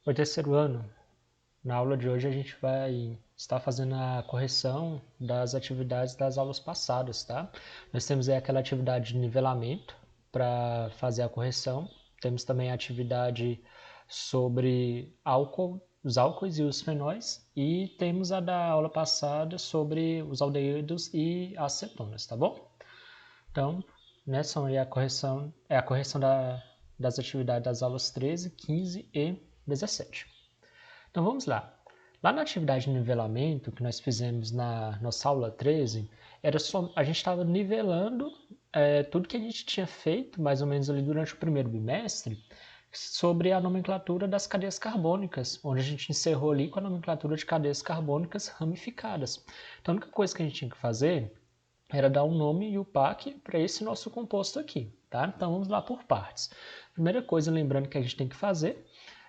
Oi, terceiro ano. Na aula de hoje a gente vai estar fazendo a correção das atividades das aulas passadas, tá? Nós temos aí aquela atividade de nivelamento para fazer a correção. Temos também a atividade sobre álcool, os álcoois e os fenóis. E temos a da aula passada sobre os aldeídos e as cetonas, tá bom? Então, nessa aí é a correção das atividades das aulas 13, 15 e 17. Então vamos lá. Lá na atividade de nivelamento que nós fizemos na nossa aula 13, a gente estava nivelando tudo que a gente tinha feito, mais ou menos ali durante o primeiro bimestre, sobre a nomenclatura das cadeias carbônicas, onde a gente encerrou ali com a nomenclatura de cadeias carbônicas ramificadas. Então a única coisa que a gente tinha que fazer era dar um nome e o PAC para esse nosso composto aqui, tá? Então vamos lá por partes. Primeira coisa, lembrando que a gente tem que fazer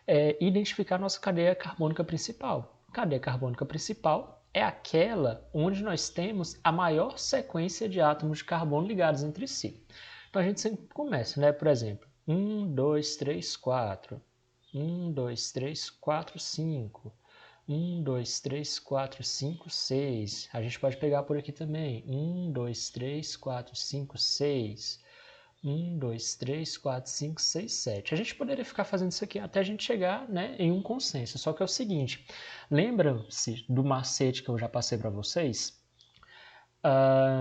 é identificar a nossa cadeia carbônica principal. Cadeia carbônica principal é aquela onde nós temos a maior sequência de átomos de carbono ligados entre si. Então a gente sempre começa, né? Por exemplo, 1, 2, 3, 4. 1, 2, 3, 4, 5. 1, 2, 3, 4, 5, 6. A gente pode pegar por aqui também. 1, 2, 3, 4, 5, 6. 1, 2, 3, 4, 5, 6, 7. A gente poderia ficar fazendo isso aqui até a gente chegar, né, em um consenso. Só que é o seguinte, lembra-se do macete que eu já passei para vocês?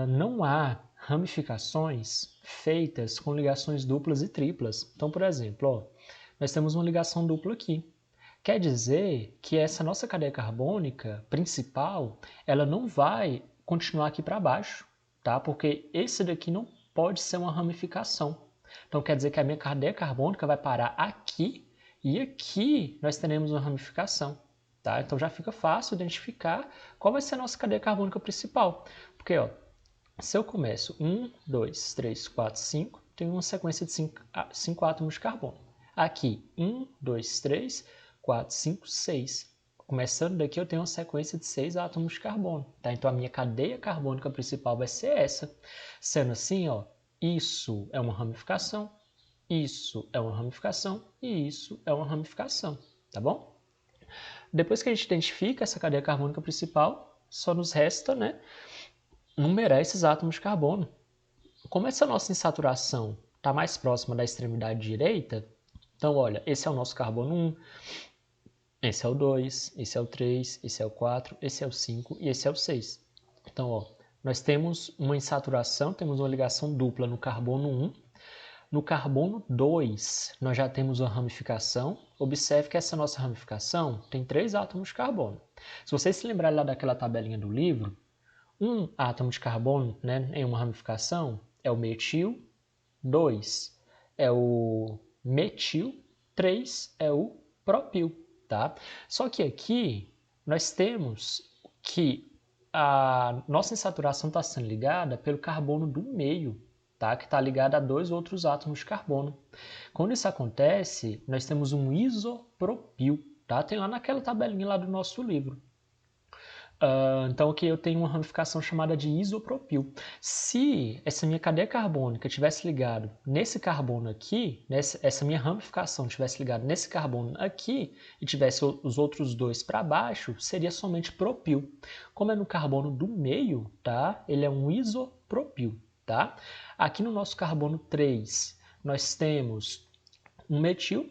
Não há ramificações feitas com ligações duplas e triplas. Então, por exemplo, ó, nós temos uma ligação dupla aqui. Quer dizer que essa nossa cadeia carbônica principal, ela não vai continuar aqui para baixo, tá? Porque esse daqui não pode ser uma ramificação. Então quer dizer que a minha cadeia carbônica vai parar aqui e aqui nós teremos uma ramificação, tá? Então já fica fácil identificar qual vai ser a nossa cadeia carbônica principal. Porque, ó, se eu começo 1, 2, 3, 4, 5, tenho uma sequência de 5 átomos de carbono. Aqui, 1, 2, 3, 4, 5, 6. Começando daqui, eu tenho uma sequência de 6 átomos de carbono. Tá? Então, a minha cadeia carbônica principal vai ser essa. Sendo assim, ó, isso é uma ramificação, isso é uma ramificação e isso é uma ramificação. Tá bom? Depois que a gente identifica essa cadeia carbônica principal, só nos resta, né, numerar esses átomos de carbono. Como essa nossa insaturação está mais próxima da extremidade direita, então olha, esse é o nosso carbono 1, esse é o 2, esse é o 3, esse é o 4, esse é o 5 e esse é o 6. Então, ó, nós temos uma insaturação, temos uma ligação dupla no carbono 1. No carbono 2, nós já temos uma ramificação. Observe que essa nossa ramificação tem 3 átomos de carbono. Se vocês se lembrarem lá daquela tabelinha do livro, um átomo de carbono, né, em uma ramificação é o metil, 2 é o metil, 3 é o propil, tá? Só que aqui nós temos que a nossa insaturação está sendo ligada pelo carbono do meio, tá? Que está ligado a 2 outros átomos de carbono. Quando isso acontece, nós temos um isopropil, tá? Tem lá naquela tabelinha lá do nosso livro. Então aqui eu tenho uma ramificação chamada de isopropil. Se essa minha cadeia carbônica tivesse ligado nesse carbono aqui, essa minha ramificação tivesse ligado nesse carbono aqui e tivesse os outros dois para baixo, seria somente propil. Como é no carbono do meio, tá? Ele é um isopropil, tá? Aqui no nosso carbono 3, nós temos um metil.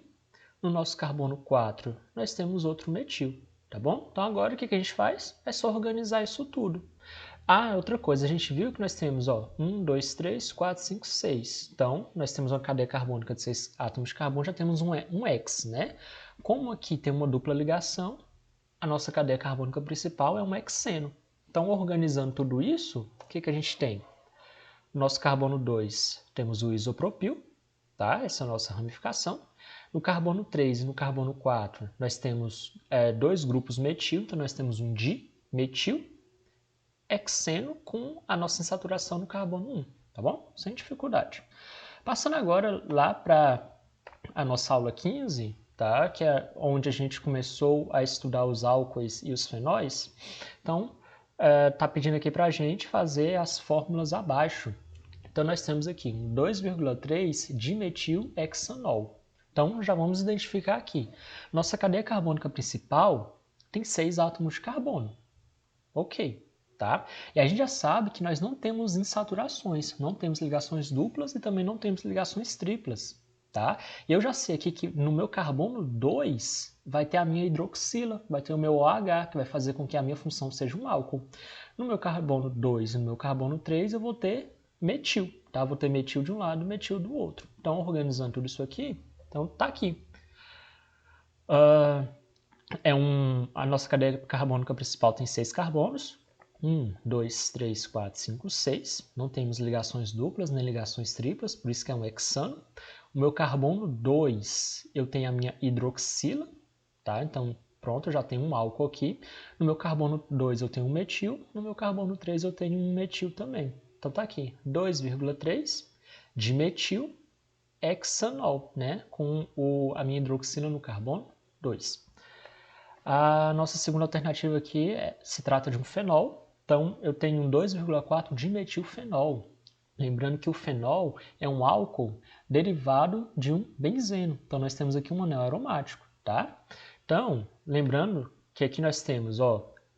No nosso carbono 4, nós temos outro metil. Tá bom? Então agora o que a gente faz? É só organizar isso tudo. Outra coisa, a gente viu que nós temos 1, 2, 3, 4, 5, 6. Então, nós temos uma cadeia carbônica de 6 átomos de carbono, já temos um X, né? Como aqui tem uma dupla ligação, a nossa cadeia carbônica principal é um hexeno. Então, organizando tudo isso, o que a gente tem? No nosso carbono 2, temos o isopropil, tá? Essa é a nossa ramificação. No carbono 3 e no carbono 4, nós temos dois grupos metil, então nós temos um dimetil hexeno com a nossa insaturação no carbono 1, tá bom? Sem dificuldade. Passando agora lá para a nossa aula 15, tá? Que é onde a gente começou a estudar os álcoois e os fenóis. Então, tá pedindo aqui para a gente fazer as fórmulas abaixo. Então, nós temos aqui um 2,3 dimetilhexanol. Então, já vamos identificar aqui. Nossa cadeia carbônica principal tem 6 átomos de carbono. Ok, tá? E a gente já sabe que nós não temos insaturações, não temos ligações duplas e também não temos ligações triplas, tá? E eu já sei aqui que no meu carbono 2 vai ter a minha hidroxila, vai ter o meu OH, que vai fazer com que a minha função seja um álcool. No meu carbono 2 e no meu carbono 3 eu vou ter metil, tá? Vou ter metil de um lado e metil do outro. Então, organizando tudo isso aqui, então tá aqui. A nossa cadeia carbônica principal tem 6 carbonos. 1, 2, 3, 4, 5, 6. Não temos ligações duplas nem ligações triplas, por isso que é um hexano. O meu carbono 2, eu tenho a minha hidroxila, tá? Então, pronto, eu já tenho um álcool aqui. No meu carbono 2 eu tenho um metil, no meu carbono 3 eu tenho um metil também. Então tá aqui, 2,3 de metil hexanol, né? Com a minha hidroxila no carbono 2. A nossa segunda alternativa aqui se trata de um fenol, então eu tenho um 2,4 dimetilfenol. Lembrando que o fenol é um álcool derivado de um benzeno, então nós temos aqui um anel aromático, tá? Então, lembrando que aqui nós temos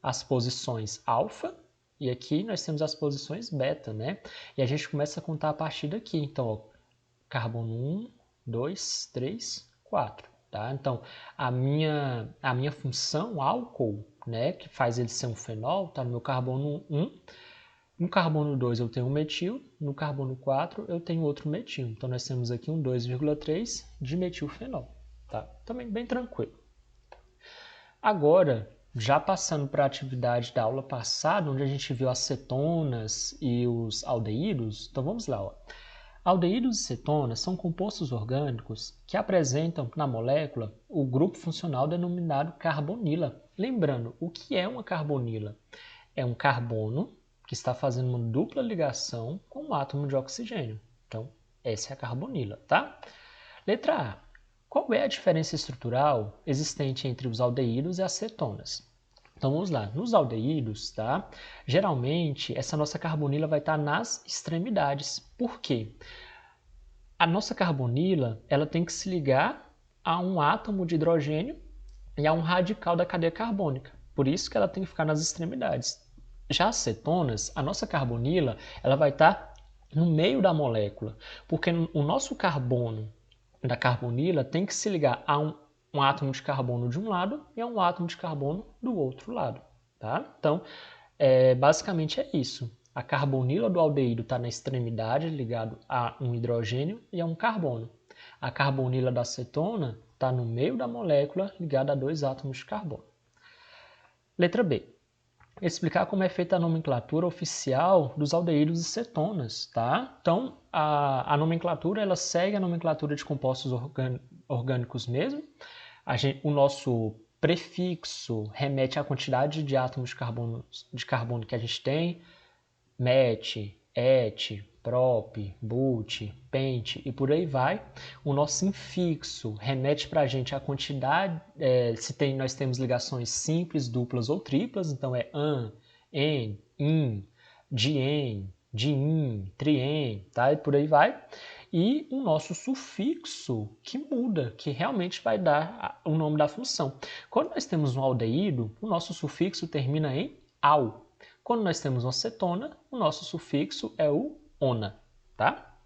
as posições alfa e aqui nós temos as posições beta, né? E a gente começa a contar a partir daqui, então, carbono 1, 2, 3, 4. Tá? Então, a minha função álcool, né, que faz ele ser um fenol, está no meu carbono 1. No carbono 2 eu tenho um metil, no carbono 4 eu tenho outro metil. Então, nós temos aqui um 2,3 de metilfenol. Tá? Também bem tranquilo. Agora, já passando para a atividade da aula passada, onde a gente viu as cetonas e os aldeídos, então vamos lá. Aldeídos e cetonas são compostos orgânicos que apresentam na molécula o grupo funcional denominado carbonila. Lembrando, o que é uma carbonila? É um carbono que está fazendo uma dupla ligação com um átomo de oxigênio. Então, essa é a carbonila, tá? Letra A. Qual é a diferença estrutural existente entre os aldeídos e as cetonas? Então vamos lá, nos aldeídos, tá? Geralmente essa nossa carbonila vai estar nas extremidades. Por quê? A nossa carbonila, ela tem que se ligar a um átomo de hidrogênio e a um radical da cadeia carbônica. Por isso que ela tem que ficar nas extremidades. Já as cetonas, a nossa carbonila, ela vai estar no meio da molécula, porque o nosso carbono da carbonila tem que se ligar a um átomo de carbono de um lado e a um átomo de carbono do outro lado, tá? Então, basicamente é isso. A carbonila do aldeído está na extremidade, ligado a um hidrogênio e a um carbono. A carbonila da cetona está no meio da molécula, ligada a 2 átomos de carbono. Letra B. Explicar como é feita a nomenclatura oficial dos aldeídos e cetonas, tá? Então, a nomenclatura, ela segue a nomenclatura de compostos orgânicos mesmo. O nosso prefixo remete à quantidade de átomos de carbono que a gente tem, met, et, prop, but, pent e por aí vai. O nosso infixo remete para a gente à quantidade, nós temos ligações simples, duplas ou triplas, então é an, en, in, dien, diin, trien, tá? E por aí vai. E o nosso sufixo que muda, que realmente vai dar o nome da função. Quando nós temos um aldeído, o nosso sufixo termina em -al. Quando nós temos uma cetona, o nosso sufixo é o -ona, tá?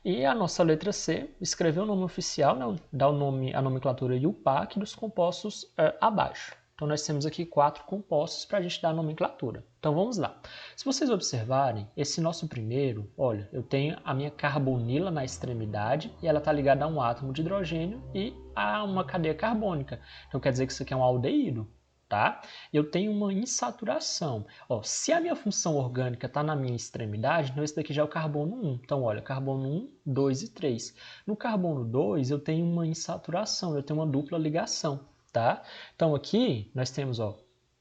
E a nossa letra C, escrever o nome oficial, né, dá o nome, a nomenclatura e o PAC dos compostos abaixo. Então, nós temos aqui 4 compostos para a gente dar a nomenclatura. Então, vamos lá. Se vocês observarem, esse nosso primeiro, olha, eu tenho a minha carbonila na extremidade e ela está ligada a um átomo de hidrogênio e a uma cadeia carbônica. Então, quer dizer que isso aqui é um aldeído. Tá? Eu tenho uma insaturação. Se a minha função orgânica está na minha extremidade, então esse daqui já é o carbono 1. Então, olha, carbono 1, 2 e 3. No carbono 2, eu tenho uma insaturação, eu tenho uma dupla ligação. Tá? Então, aqui nós temos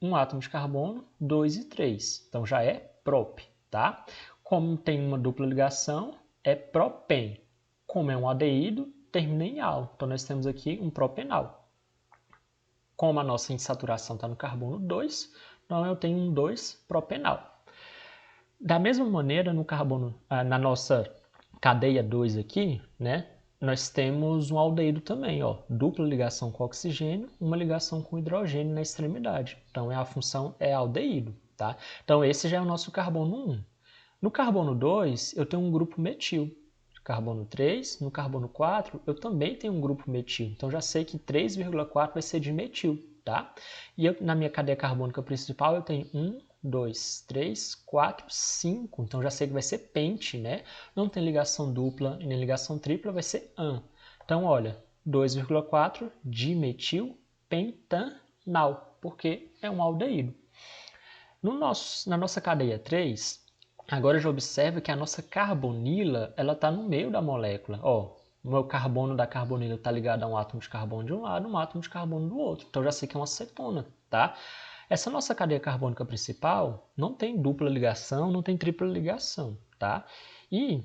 um átomo de carbono, 2 e 3. Então, já é prop. Tá? Como tem uma dupla ligação, é propen. Como é um aldeído, termina em -al. Então, nós temos aqui um propenal. Como a nossa insaturação está no carbono 2, então eu tenho um 2-propenal. Da mesma maneira, no carbono, na nossa cadeia 2 aqui, né, nós temos um aldeído também, ó, dupla ligação com oxigênio, uma ligação com hidrogênio na extremidade. Então, a função é aldeído, tá? Então, esse já é o nosso carbono 1. No carbono 2, eu tenho um grupo metil. Carbono 3, no carbono 4, eu também tenho um grupo metil. Então, já sei que 3,4 vai ser de metil, tá? E na minha cadeia carbônica principal, eu tenho 1, 2, 3, 4, 5. Então, já sei que vai ser pente, né? Não tem ligação dupla e nem ligação tripla, vai ser an. Então, olha, 2,4 dimetil pentanal, porque é um aldeído. Na nossa cadeia 3, agora já observa que a nossa carbonila está no meio da molécula. Ó, o meu carbono da carbonila está ligado a um átomo de carbono de um lado, um átomo de carbono do outro. Então, já sei que é uma cetona, tá? Essa nossa cadeia carbônica principal não tem dupla ligação, não tem tripla ligação, tá? E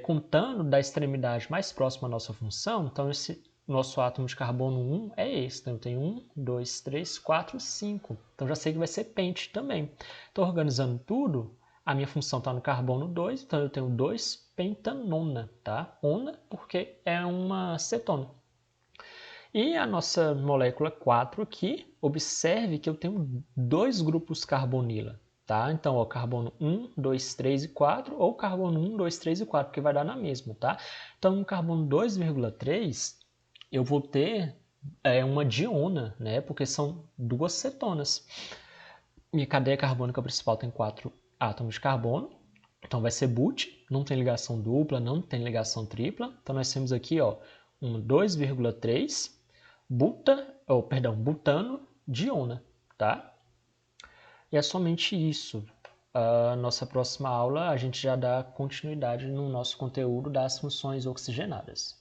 contando da extremidade mais próxima à nossa função, então esse nosso átomo de carbono 1 é esse. Então eu tenho 1, 2, 3, 4, 5. Então já sei que vai ser pente também. Estou organizando tudo, a minha função está no carbono 2, então eu tenho 2 pentanona, tá? Ona porque é uma cetona. E a nossa molécula 4 aqui, observe que eu tenho dois grupos carbonila, tá? Então, ó, carbono 1, 2, 3 e 4, ou carbono 1, 2, 3 e 4, porque vai dar na mesma, tá? Então, no carbono 2,3, eu vou ter uma diona, né? Porque são duas cetonas. Minha cadeia carbônica principal tem 4 átomos de carbono, então vai ser but, não tem ligação dupla, não tem ligação tripla. Então, nós temos aqui, ó, um 2,3 butano diona, tá? E é somente isso. A nossa próxima aula a gente já dá continuidade no nosso conteúdo das funções oxigenadas.